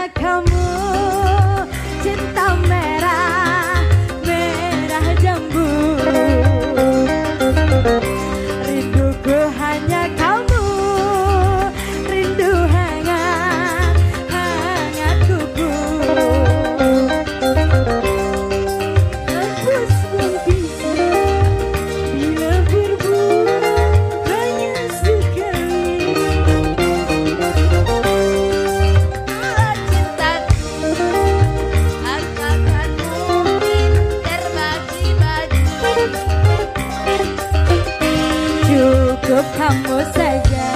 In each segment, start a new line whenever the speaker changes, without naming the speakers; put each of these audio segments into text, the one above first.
hanya kamu, cinta merah, merah jambu. Rinduku hanya kamu, rindu hangat, hangat kuku. Tebus bisa bila berbulan banyak sekali. Cukup kamu saja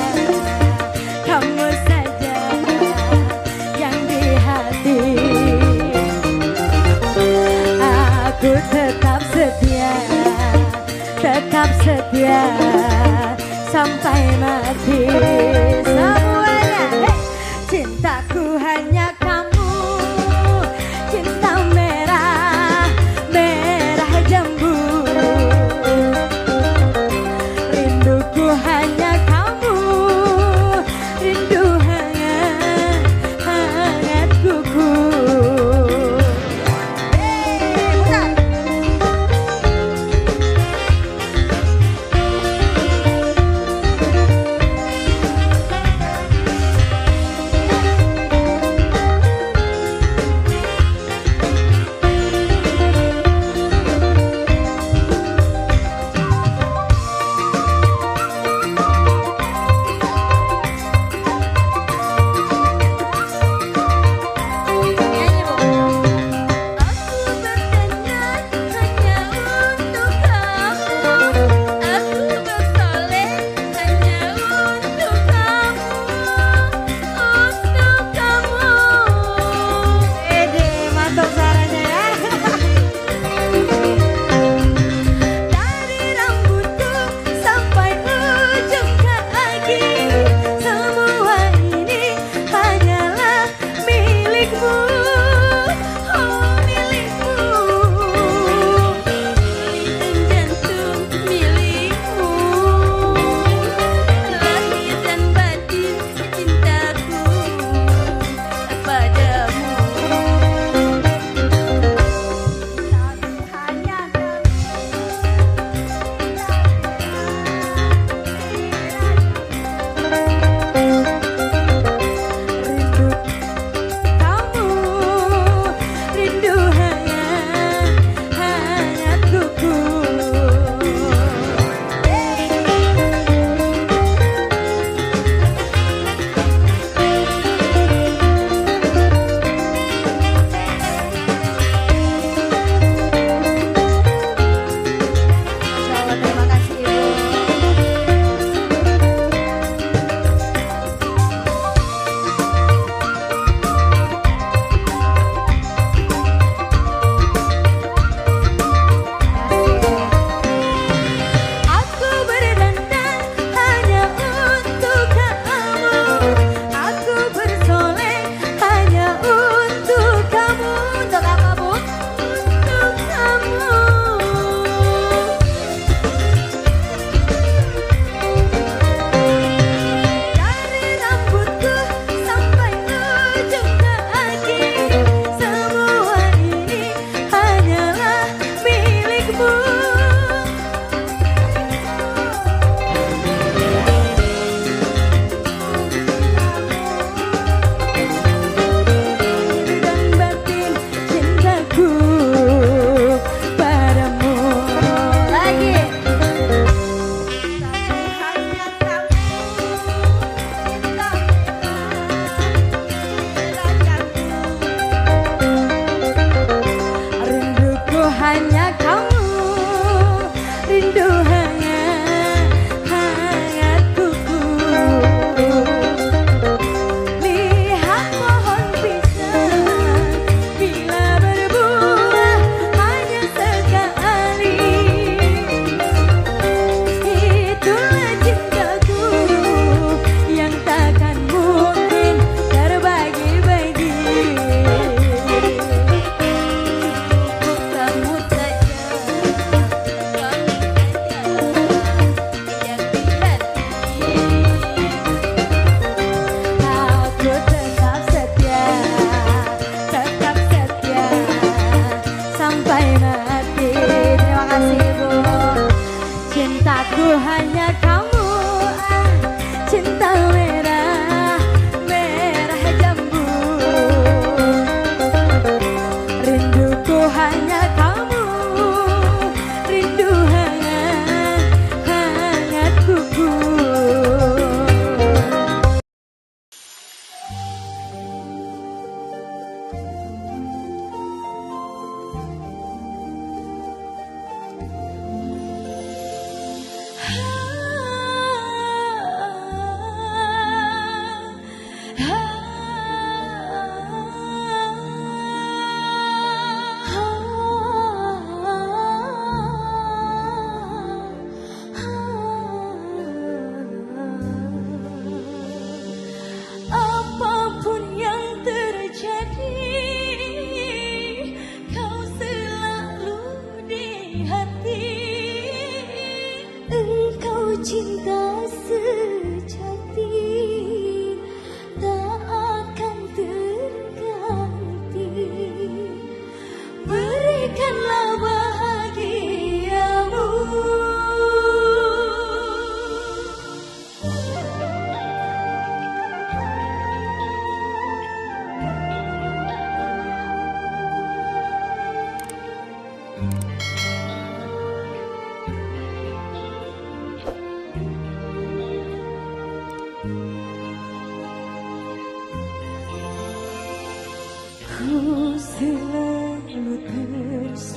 yang di hati. Aku tetap setia sampai mati. Semuanya, hey! Cintaku hanya kamu, cinta merah, merah jambu. Rinduku hanya kamu, rindu hangat, hangat kuku.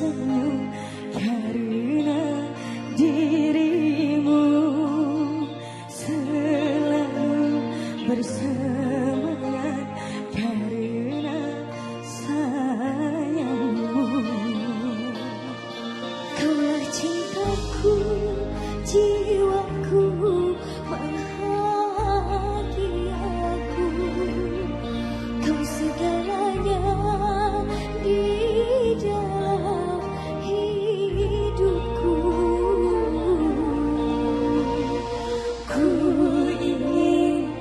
tersenyum karena dirimu selalu bersemangat karena sayangmu. Kaulah cintaku, jiwaku, bahagiaku, kau segalanya di dalam hidupku. Ku ingin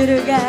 surga.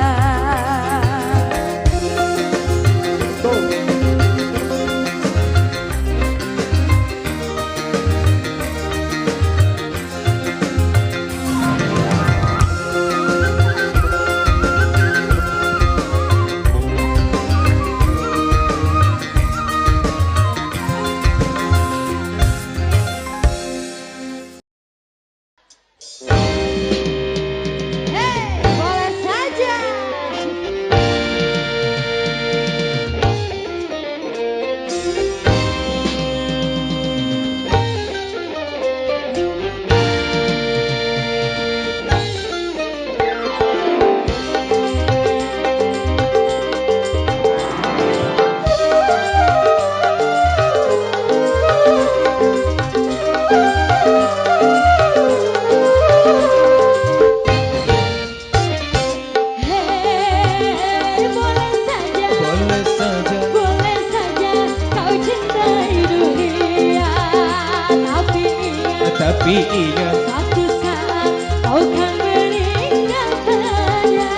Tapi ingat
suatu saat kau kan meninggalkannya.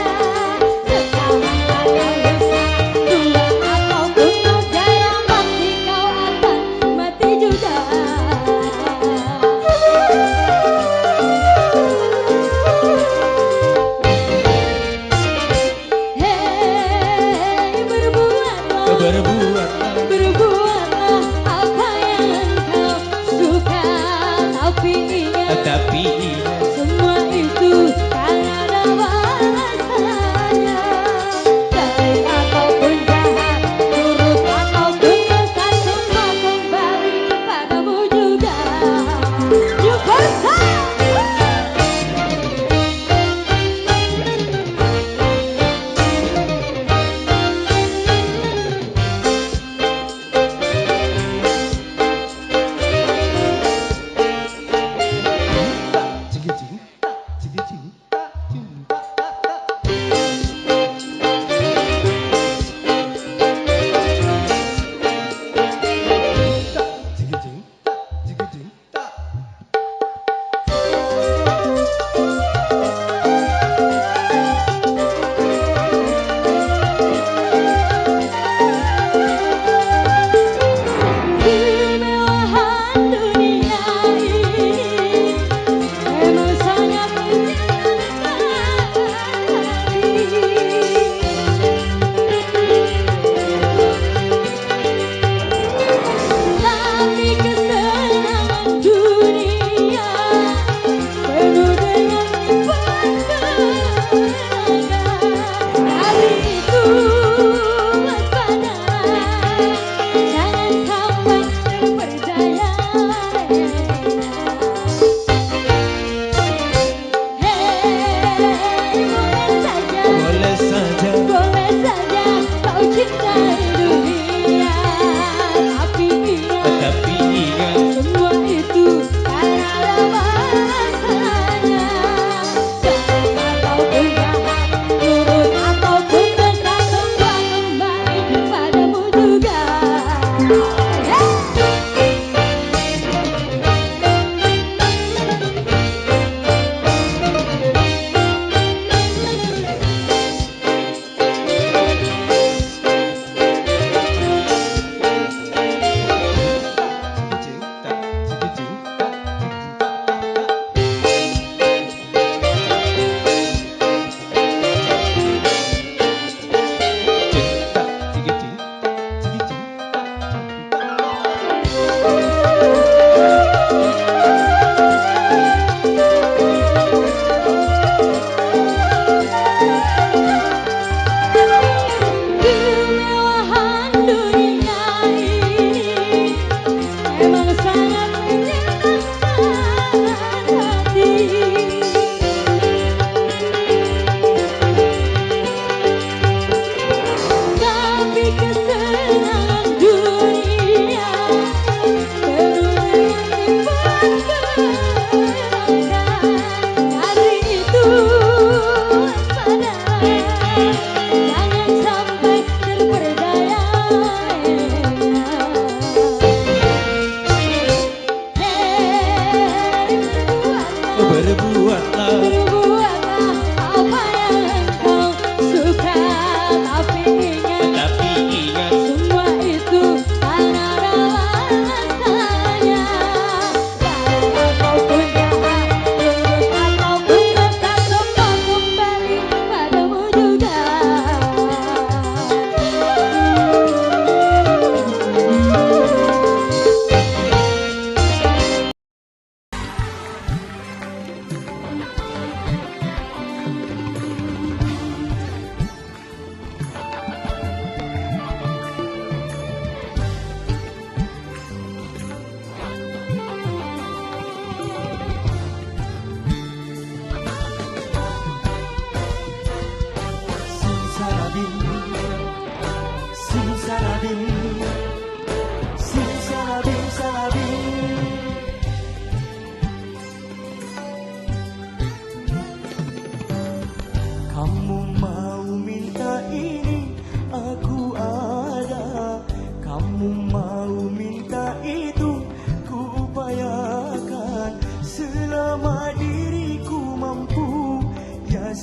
Sekarang kau bisa tua ataupun muda, yang pasti kau akan mati juga. Hei, berbuatlah apa yang kau suka. Tapi ingat
Tapi ingat
semua itu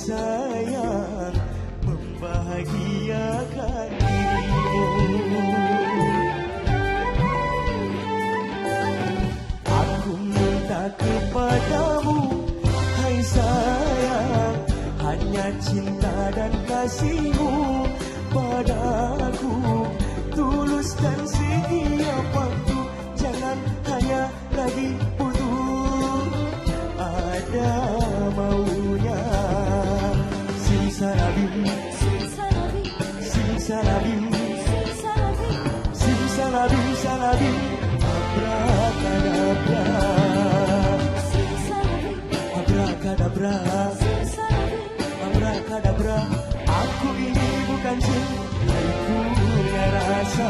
sayang membahagiakan dirimu. Aku minta kepadamu, hai sayang, hanya cinta dan kasihmu padaku, tulus dan setia waktu, jangan hanya lagi putus ada maunya. Simsalabim, simsalabim, simsalabim, salabim, abrakadabra, abrakadabra, abrakadabra. Aku ini bukan jin, aku punya rasa.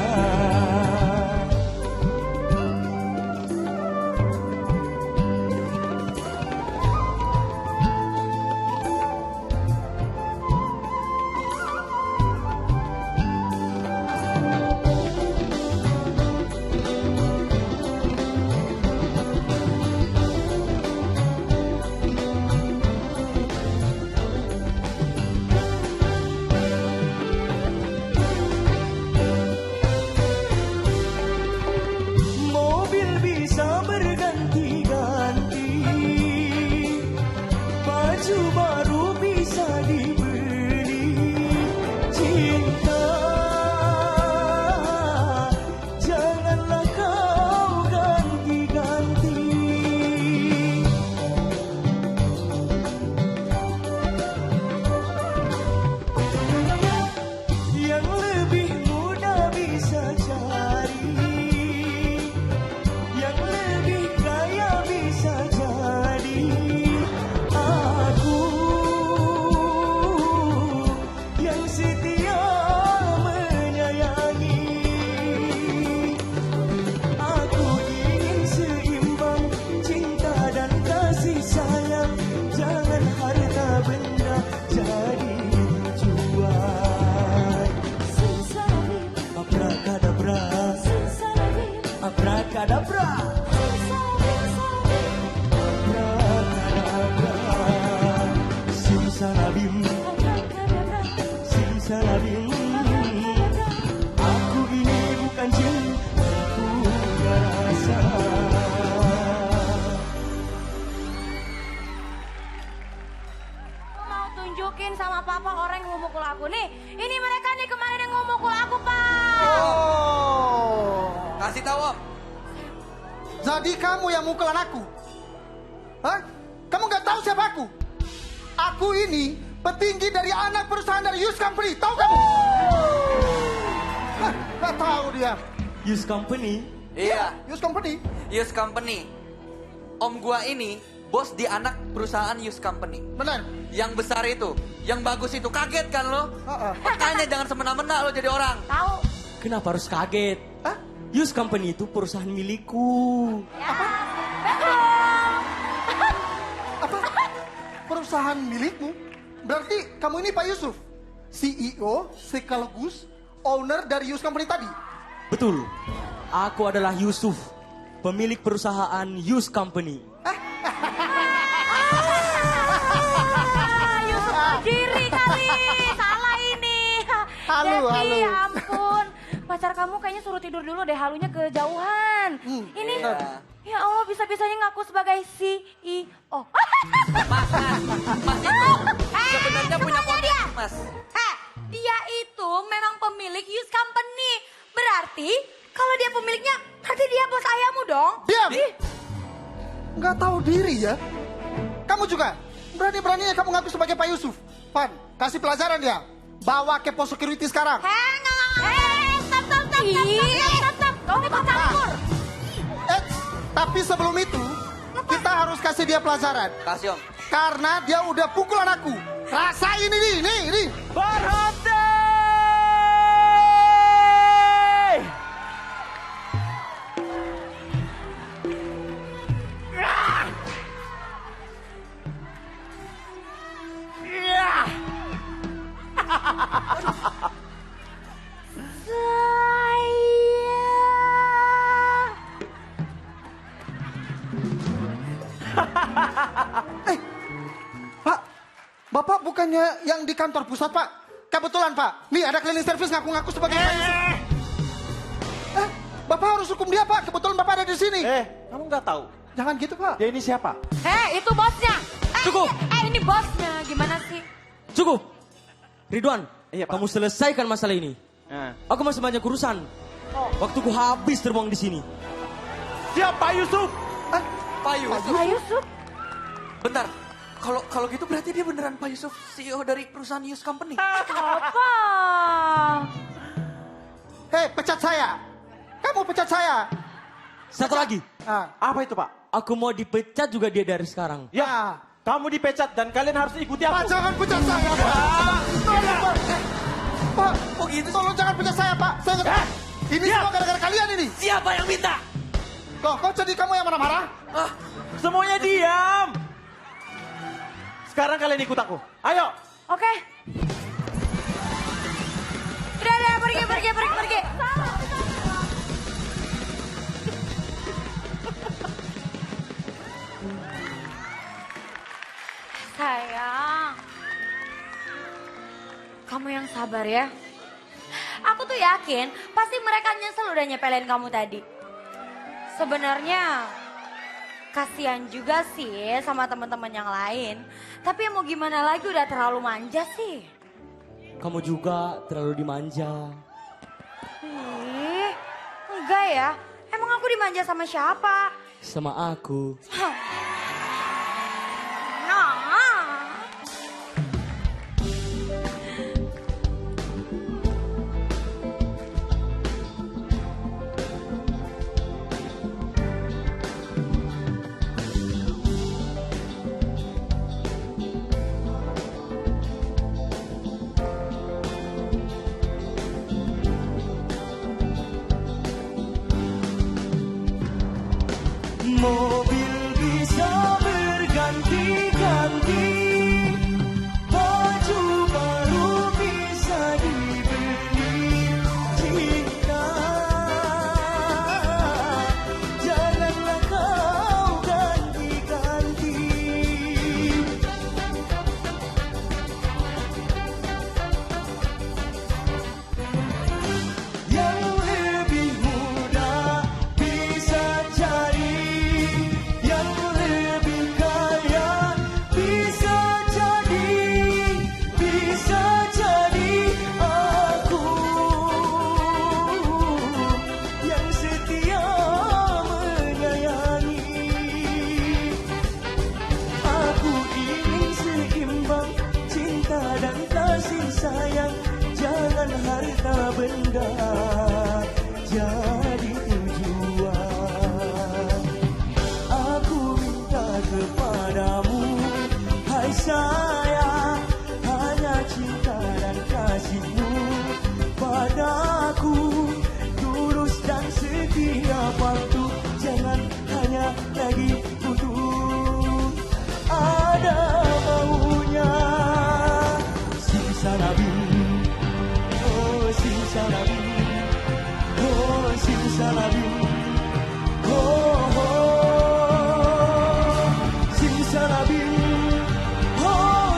Abrakadabra, abrakadabra, simsalabim, simsalabim. Aku ini bukan jin, aku rasa.
Mau tunjukin sama papa orang yang mau mukul aku nih. Ini mereka nih kemarin yang mau mukul aku, Pak.
Oh.
Kasih tahu Om.
Jadi kamu yang mukul anakku? Hah? Kamu nggak tahu siapa aku? Aku ini petinggi dari anak perusahaan dari Yus Company. Tahu kamu? Hah, nggak tahu dia.
Yus Company?
Iya,
Yus Company.
Yus Company. Om gua ini bos di anak perusahaan Yus Company.
Benar.
Yang besar itu, yang bagus itu. Kaget kan lo?
Heeh.
Makanya jangan semena-mena lo jadi orang.
Tahu?
Kenapa harus kaget?
Hah?
Yus Company itu perusahaan milikku.
Ya. Betul.
Apa? Perusahaan milikmu? Berarti kamu ini Pak Yusuf, CEO sekaligus owner dari Yus Company tadi.
Betul. Aku adalah Yusuf, pemilik perusahaan Yus Company.
Yusuf berdiri kali. Salah ini.
Halo,
Devi,
halo.
ya ampun. Pacar kamu kayaknya suruh tidur dulu deh, halunya kejauhan. Ini,
Iya.
ya Allah bisa-bisanya ngaku sebagai CEO.
Mas itu sebenarnya punya potensi, Mas.
Dia itu memang pemilik Yus Company. Berarti kalau dia pemiliknya, berarti dia bos ayahmu dong.
Diam! Nggak tahu diri ya? Kamu juga? Berani-beraninya kamu ngaku sebagai Pak Yusuf. Pan, kasih pelajaran dia. Bawa ke pos security sekarang.
Stop. Kau ikut campur.
Tapi sebelum itu, kita harus kasih dia pelajaran.
Kasih Om.
Karena dia udah pukul anakku. Rasain ini, nih.
Berhenti!
Bapak bukannya yang di kantor pusat, Pak? Kebetulan, Pak. Nih ada cleaning service ngaku-ngaku sebagai Pak Yusuf. Bapak harus hukum dia, Pak. Kebetulan Bapak ada di sini.
Kamu nggak tahu?
Jangan gitu, Pak.
Dia ini siapa?
Hei, itu bosnya.
Cukup.
Ini bosnya. Gimana sih?
Cukup. Ridwan,
Iya, Pak.
kamu selesaikan masalah ini.
Nah.
Aku masih banyak urusan. Waktuku habis terbuang di sini.
Siapa Yusuf?
Pak Yusuf.
Pak Yusuf.
Bentar. Kalau gitu berarti dia beneran Pak Yusuf, CEO dari perusahaan Yus Company.
Apa?
Hei, pecat saya. Kamu pecat saya.
Satu lagi.
Apa itu, Pak?
Aku mau dipecat juga dia dari sekarang.
Ya, kamu dipecat dan kalian harus ikuti
Pak,
aku.
jangan pecat saya, Pak. Tolong, Pak. Pak,
Oh gitu sih?
tolong jangan pecat saya, Pak. Saya nggak... Ini
Diam.
semua gara-gara kalian ini.
Siapa yang minta?
Kok jadi kamu yang marah-marah?
Semuanya diam. Sekarang kalian ikut aku. Ayo.
Oke. Udah, pergi. Sayang. Kamu yang sabar ya. Aku tuh yakin pasti mereka nyesel udah nyepelin kamu tadi. Sebenarnya kasihan juga sih sama teman-teman yang lain. Tapi mau gimana lagi udah terlalu manja sih.
Kamu juga terlalu dimanja.
Ih, enggak ya. Emang aku dimanja sama siapa?
Sama aku.
Nah.
Mobil bisa berganti-ganti, baju baru bisa dibeli. Cinta, janganlah kau ganti-ganti. Yang lebih muda bisa cari, yang lebih kaya bisa jadi aku yang setia menyayangi. Aku ingin seimbang cinta dan kasih sayang, jangan harta benda jadi tujuan. Aku minta kepadamu, hai sayang, hanya cinta dan kasihmu padaku, tulus dan setiap waktu, jangan hanya lagi untuk ada maunya. Simsalabim, oh simsalabim, oh simsalabim, oh simsalabim, oh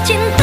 cinta